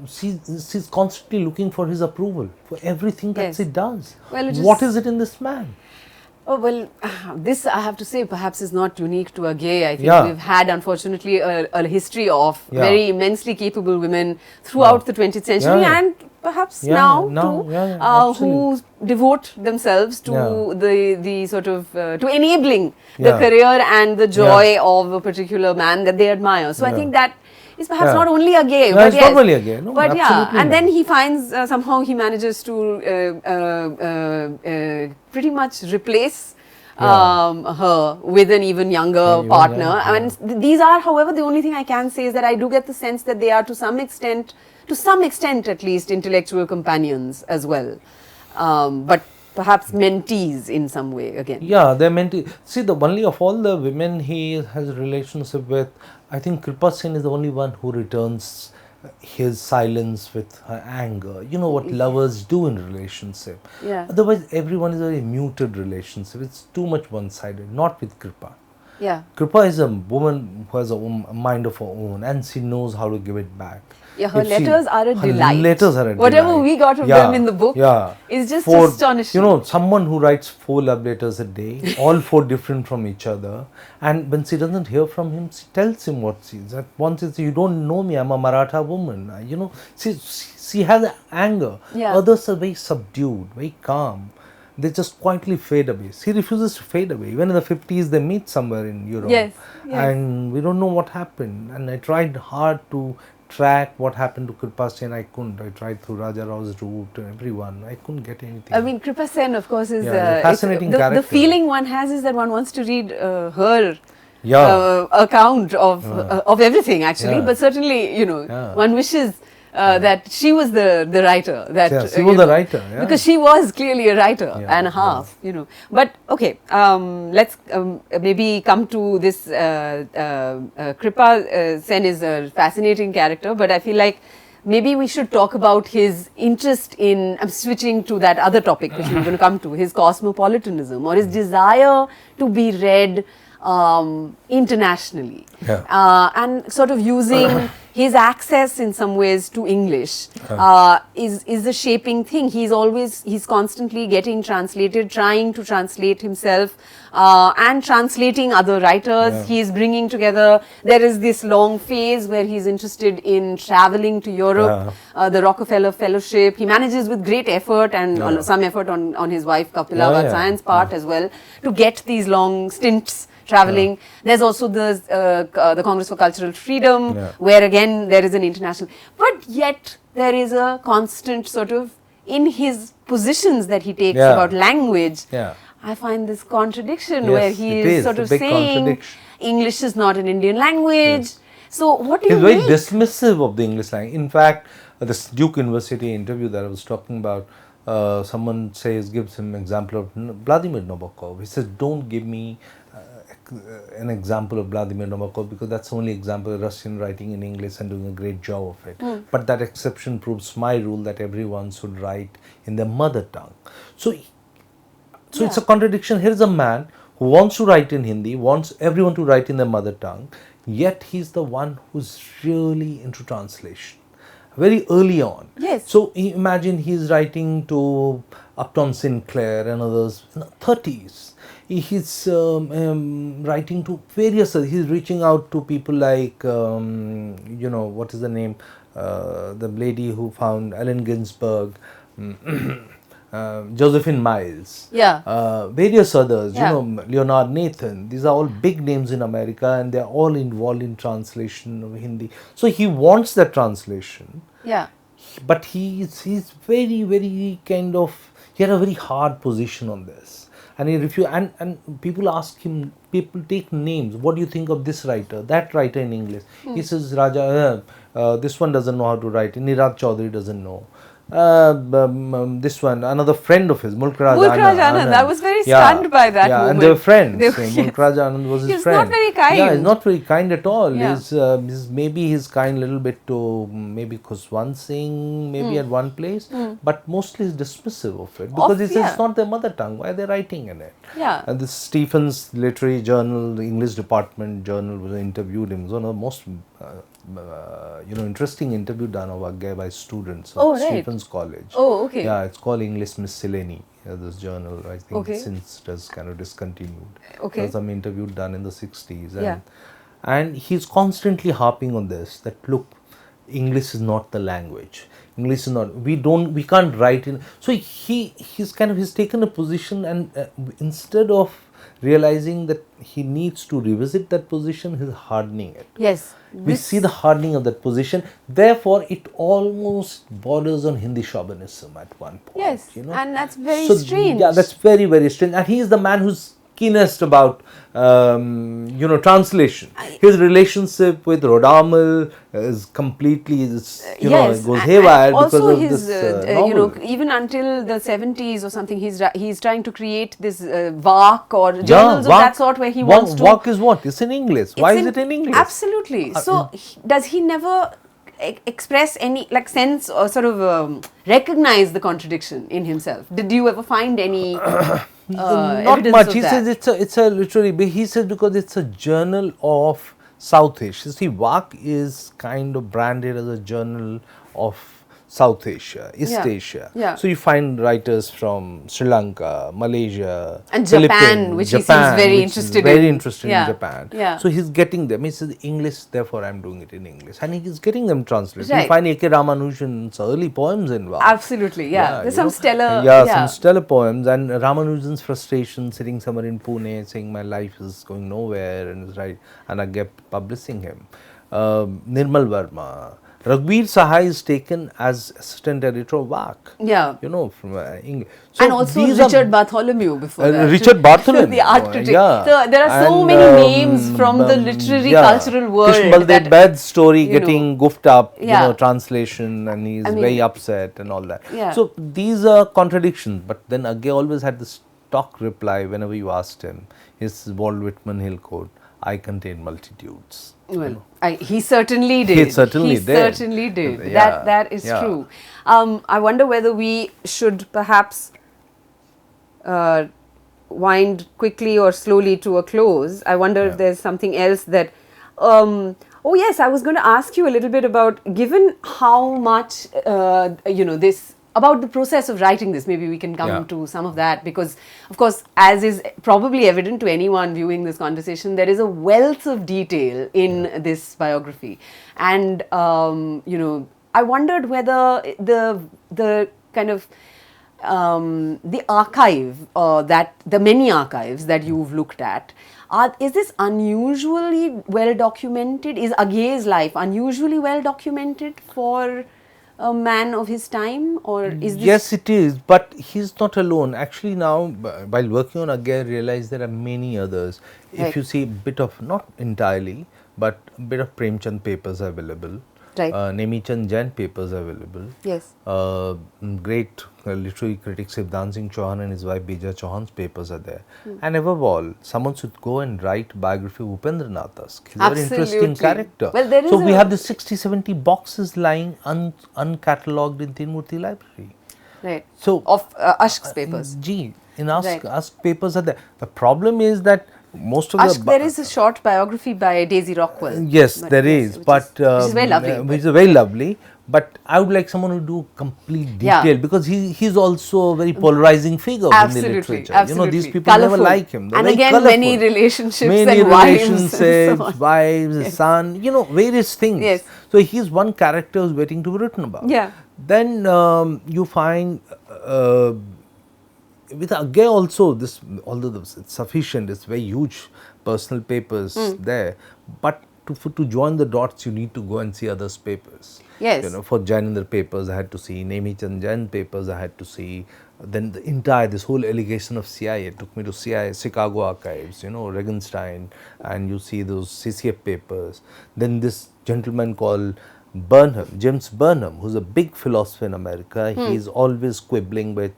She's constantly looking for his approval for everything that Yes. she does. Well, it What is- is it in this man? Oh, well, this I have to say perhaps is not unique to Agyeya. I think Yeah. we've had, unfortunately, a history of Yeah. very immensely capable women throughout the 20th century Yeah. and perhaps Yeah, now now, too, yeah, who devote themselves to Yeah. the sort of, to enabling the Yeah. career and the joy of a particular man that they admire. So I Yeah. think that is perhaps not only a gay, No, but it's yes. not only a gay. No, but yeah, absolutely and not. then he finds somehow he manages to pretty much replace her with an even younger even partner. younger, I mean, these are, however, the only thing I can say is that I do get the sense that they are to some extent at least, intellectual companions as well. But perhaps mentees in some way again. Yeah, they're meant to see. The only of all the women he has a relationship with, I think Kripa Sen is the only one who returns his silence with her anger. You know what lovers do in relationship. Yeah. Otherwise, everyone is a very muted relationship. It's too much one-sided. Not with Kripa. Yeah. Kripa is a woman who has a mind of her own, and she knows how to give it back. Yeah, her If letters are a her delight. letters are a Whatever delight. we got of them in the book is just astonishing. You know, someone who writes 4 love letters a day, all 4 different from each other, and when she doesn't hear from him, she tells him what she is. At once, it's, you don't know me, I'm a Maratha woman. You know, she has anger. Yeah. Others are very subdued, very calm. They just quietly fade away. She refuses to fade away. Even in the 50s, they meet somewhere in Europe. Yes. And we don't know what happened. And I tried hard to track what happened to Kripa Sen. I couldn't. I tried through Raja Rao's route and everyone. I couldn't get anything. I mean, Kripa Sen, of course, is a fascinating the character. The feeling one has is that one wants to read her Yeah. account of everything, actually. Yeah. But certainly, you know, Yeah. one wishes that she was the writer. That Yeah, she was the writer. Yeah. because she was clearly a writer Yeah, and a half. You know, but okay, let's maybe come to this. Kripa Sen is a fascinating character, but I feel like maybe we should talk about his interest in. I'm switching to that other topic which we're going to come to, his cosmopolitanism or his desire to be read internationally, and sort of using his access in some ways to English is a shaping thing. He's constantly getting translated, trying to translate himself and translating other writers. Yeah. He is bringing together. There is this long phase where he's interested in traveling to Europe, the Rockefeller Fellowship. He manages with great effort and some effort on his wife Kapila Vatsyayan's part as well to get these long stints traveling. There's also the Congress for Cultural Freedom, where again there is an international, but yet there is a constant sort of in his positions that he takes about language. I find this contradiction where he is sort of saying English is not an Indian language. So what do you He's make? very dismissive of the English language. In fact, this Duke University interview that I was talking about, someone gives him an example of Vladimir Nabokov. He says, don't give me an example of Vladimir Nabokov because that's the only example of Russian writing in English and doing a great job of it. But that exception proves my rule that everyone should write in their mother tongue. So it's a contradiction. Here is a man who wants to write in Hindi, wants everyone to write in their mother tongue, yet he's the one who's really into translation. Very early on. Yes. So imagine he's writing to Upton Sinclair and others in the 30s. He's writing to various, he's reaching out to people like, what is the name, the lady who found Allen Ginsberg, Josephine Miles, various others, Leonard Nathan. These are all big names in America and they're all involved in translation of Hindi. So he wants that translation. Yeah. But he's very, very kind of, he had a very hard position on this. And he refused, and people ask him, people take names, what do you think of this writer, that writer in English? He says, Raja, this one doesn't know how to write, Nirad Chaudhary doesn't know. This one, another friend of his, Mulk Raj Anand. I was very stunned by that moment. And they were friends. Mulk Raj Anand was his friend. He's not very kind. Yeah, he's not very kind at all. Yeah. Maybe he's kind a little bit to maybe Khuswan Singh, maybe at one place, but mostly he's dismissive of it because it's not their mother tongue. Why are they writing in it? Yeah. And this Stephen's Literary Journal, the English Department Journal, was interviewed him. It was one of the most interesting interview done of Agyeya by students of Stephen's College. Oh, okay. Yeah, it's called English Miscellany. This journal, I think, since it has kind of discontinued. Okay. There's some interview done in the 60s. And he's constantly harping on this, that look, English is not the language. English is not, we can't write in. So he's taken a position and instead of realizing that he needs to revisit that position, he's hardening it. Yes. We see the hardening of that position. Therefore, it almost borders on Hindi chauvinism at one point. Yes, you know? and that's very So, strange. Yeah, that's very, very strange. And he is the man who's keenest about, translation. His relationship with Rodamel is completely, Yes, goes and haywire because also of his, this novel. even until the 70s or something, he's trying to create this VARC or journals of that sort where he wants to. VARC is what? It's in English. Why is it in English? Absolutely. So does he never express any sense or sort of recognize the contradiction in himself? Did you ever find any not evidence much. of He that? says it's a literary. He says because it's a journal of South Asia. See, VARC is kind of branded as a journal of South Asia, East Asia. Yeah. So you find writers from Sri Lanka, Malaysia, And Japan, Philippines, which he seems very which interested is very in. interested Yeah. in Japan. Yeah. So he's getting them. He says English, therefore I'm doing it in English, and he's getting them translated. Right. You find A.K. Ramanujan's early poems in VARC. Absolutely, yeah. There's some stellar. Some stellar poems, and Ramanujan's frustration sitting somewhere in Pune saying my life is going nowhere, and and I kept publishing him. Nirmal Verma. Raghbir Sahai is taken as assistant editor of VARC. Yeah. From English. So And also these Richard Bartholomew before that. Richard Bartholomew. The art critic. Yeah. So there are so And, many names from the literary cultural world. Krishna Baldev Bed's story you know, getting goofed up, Yeah. translation, and he's very upset and all that. Yeah. So these are contradictions, but then Agyeya always had this stock reply whenever you asked him. His Walt Whitman Hill quote, I contain multitudes. Well, he certainly did. He certainly did. Certainly did. Yeah, That is yeah. true. I wonder whether we should perhaps wind quickly or slowly to a close. I wonder if there's something else that. Oh yes, I was going to ask you a little bit about, given how much this. About the process of writing this, maybe we can come to some of that, because of course, as is probably evident to anyone viewing this conversation, there is a wealth of detail in this biography, and I wondered whether the kind of the archive that the many archives that you've looked at, is this unusually well documented? Is Agyeya's life unusually well documented for a man of his time, or is this? Yes, it is, but he's not alone. Actually, now while working on Agyeya, I realized there are many others. Right. If you see a bit of, not entirely, but a bit of Premchand papers available. Right. Nehru Jain papers available. Yes. Great literary critic Sachchidananda Singh Chauhan and his wife Bija Chauhan's papers are there. And above all, someone should go and write biography of Upendranath Dusk. He's a very interesting Absolutely. character. Well, there is so we have the 60-70 boxes lying uncatalogued in Tinmurti Library. Right. So Of Ashk's papers. In Ask papers are there. The problem is that most of Ashk, the there is a short biography by Daisy Rockwell. yes, there is, which is very lovely. Which is very lovely. But I would like someone who do complete detail, because he's also a very polarizing figure in the Absolutely, literature. absolutely. These people Colourful. never like him. They're And very again, colourful. many relationships Many and wives and relationships, so on. wives, a son, various things. Yes. So he's one character who's waiting to be written about. Yeah. Then you find with Agyeya also, this, although it's sufficient, it's very huge personal papers there, but to join the dots, you need to go and see others' papers. Yes. For Jainendra papers, I had to see. Nehru Jain papers, I had to see. Then this whole allegation of CIA took me to CIA, Chicago archives, Regenstein, and you see those CCF papers. Then this gentleman called James Burnham, who's a big philosopher in America. He's always quibbling with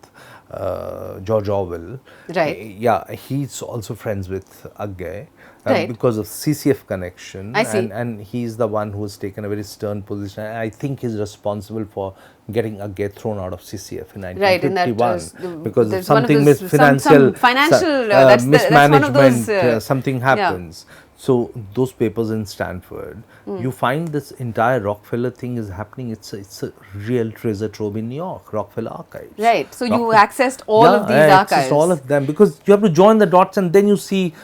George Orwell. Right. Yeah, he's also friends with Agyeya. Right. Because of CCF connection, I see. and he's the one who has taken a very stern position. I think he's responsible for getting Agyeya thrown out of CCF in 1951, Right, and that because of there's one of something those- financial some financial, that's mismanagement. one of those, something happens. So those papers in Stanford, you find this entire Rockefeller thing is happening. It's a real treasure trove in New York, Rockefeller archives. Right. So you accessed all of these archives. All of them, because you have to join the dots, and then you see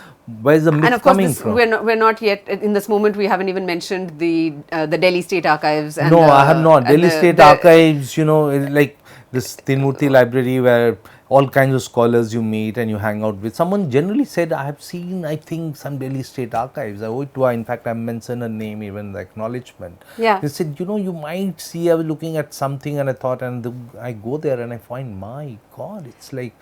where's the myth And of course, coming from. we're not yet in this moment. We haven't even mentioned the Delhi State Archives. And I have not. Delhi State Archives, like this Tinmurti Library, where all kinds of scholars you meet and you hang out with. Someone generally said, I have seen, I think, some Delhi State Archives. I owe it to her. In fact, I mentioned her name even in the acknowledgement. Yeah. They said, you might see, I was looking at something and I thought, I go there and I find, my God, it's like,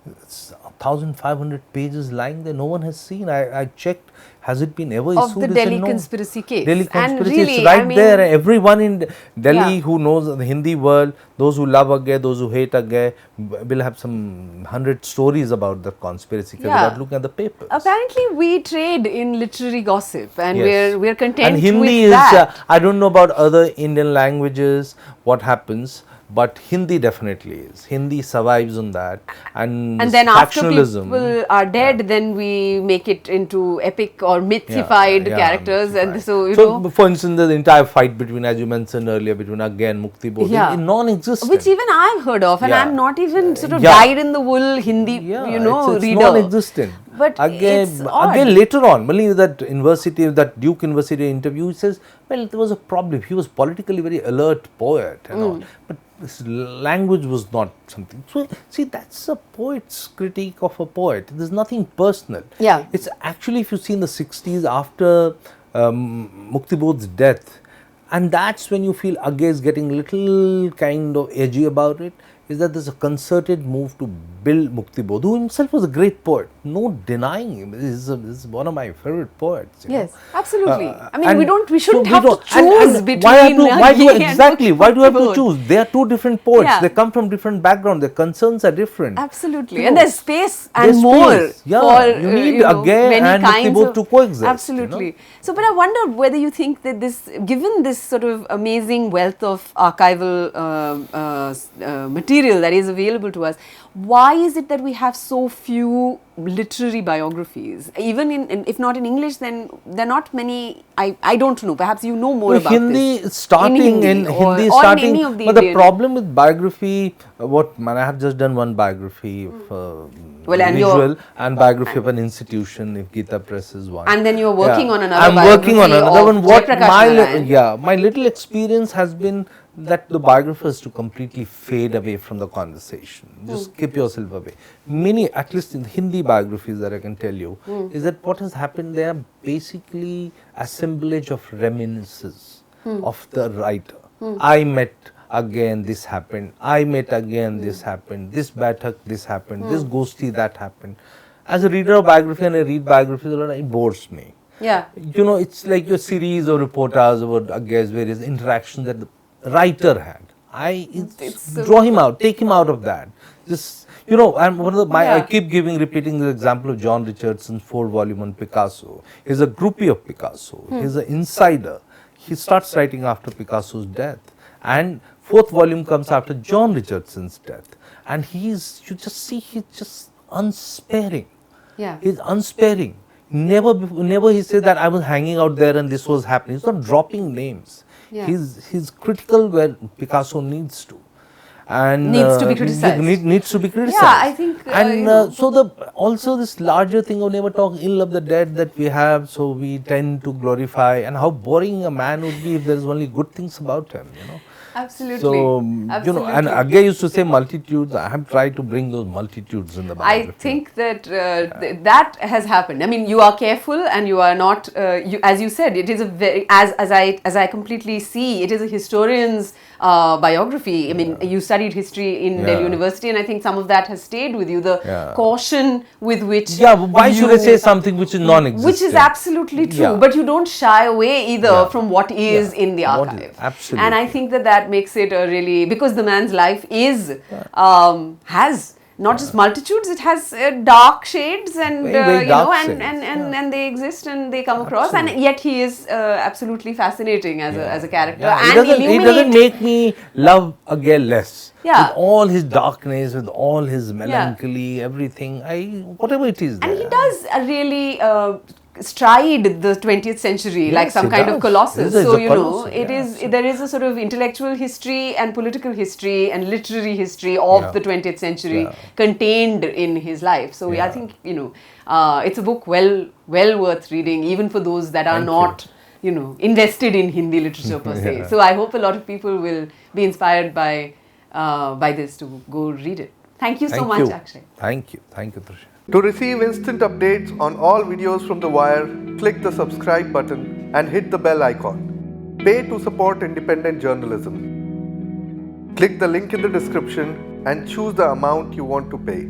it's 1,500 pages lying there. No one has seen. I checked. Has it been ever Of issued? the They Delhi said no. conspiracy case. Delhi And conspiracy. really, it's right I mean, there. Everyone in Delhi Yeah. who knows the Hindi world, those who love Agyeya, those who hate Agyeya, will have some 100 stories about the conspiracy case Yeah. without looking at the papers. Apparently, we trade in literary gossip, and Yes. we're content And Hindi with is, that. I don't know about other Indian languages, what happens, but Hindi definitely is. Hindi survives on that. And Then after factionalism. people are dead, then we make it into epic or mythified characters, and so you know, for instance, the entire fight between, as you mentioned earlier, between Agyeya and Mukti Bodh Yeah. is non-existent. which even I've heard of, and Yeah. I'm not even sort of Yeah. dyed in the wool Hindi, it's reader. non-existent. But it's odd. Again, later on, only that university, that Duke University interview, he says, well, there was a problem. He was politically very alert poet and all, but his language was not something. So, see, that's a poet's critique of a poet. There's nothing personal. Yeah. It's actually, if you see in the 60s, after Mukti Bodh's death, and that's when you feel Agyeya is getting a little kind of edgy about it, is that there's a concerted move to build Mukti Bodh, who himself was a great poet. No denying him. This is one of my favorite poets. Yes, absolutely. I mean, and we shouldn't so have to don't- choose and between why do Agyeya and exactly? Why do you have to Mukti Bodh? choose? They are two different poets. Yeah. They come from different backgrounds. Their concerns are different. Absolutely, You and know, there's space and there's more space. Yeah, for you need Agyeya many and Mukti kinds Bodh of to coexist, Absolutely. So, but I wonder whether you think that this, given this sort of amazing wealth of archival material that is available to us, why is it that we have so few literary biographies? Even in if not in English, then there are not many. I don't know. Perhaps you know more about Hindi this. starting in or Hindi in starting, any of the but the Indian- problem with biography, I have just done one biography of Well, and you're- visual and biography of an institution. If Gita Press is one, And then you're working on another I'm working on biography another of one. What Jayaprakash my little experience has been that the biographers to completely fade away from the conversation. Just keep yourself away. Many, at least in Hindi biographies that I can tell you, is that what has happened, they are basically assemblage of reminiscences of the writer. I met again, this happened. I met again, this happened. This Baithak, this happened. This Goshti, that happened. As a reader of biography and I read biographies, it bores me. Yeah. It's like your series of reportages about Agyeya's various interactions that the writer had. Draw him out, take him out of that. Just, and one of I keep repeating the example of John Richardson's 4-volume on Picasso. He's a groupie of Picasso. He's an insider. He starts writing after Picasso's death. And 4th volume comes after John Richardson's death. And you just see, he's just unsparing. Yeah. He's unsparing. Never he said that I was hanging out there and this was happening. He's not dropping names. Yeah. He's critical where Picasso needs to. And Needs to be criticized. Needs to be criticized. Yeah, I think, and so also this larger thing of never talk ill of the dead that we have, so we tend to glorify, and how boring a man would be if there is only good things about him. Absolutely. So, Absolutely. and Agyeya used to say multitudes. I have tried to bring those multitudes in the biography. I think that that has happened. I mean, you are careful and you are not, as you said, it is a very, as I completely see, it is a historian's biography. I mean, you studied history in Delhi University, and I think some of that has stayed with you. The caution with which why should I say something which is non-existent? Which is absolutely true, but you don't shy away either from what is in the What archive. is, absolutely. And I think that makes it a really, because the man's life is has not just multitudes, it has dark shades and Very dark shades, and they exist and they come across, and yet he is absolutely fascinating as a character. Yeah. And It doesn't make me love Agyeya less. Yeah. With all his darkness, with all his melancholy, everything, whatever it is. And he does really stride the 20th century like some kind of colossus. So there is a sort of intellectual history and political history and literary history of the 20th century contained in his life. So I think it's a book well worth reading, even for those that are not invested in Hindi literature per se. So I hope a lot of people will be inspired by this to go read it. Thank you so Thank much, you. Akshay. Thank you. Thank you, Trisha. To receive instant updates on all videos from The Wire, click the subscribe button and hit the bell icon. Pay to support independent journalism. Click the link in the description and choose the amount you want to pay.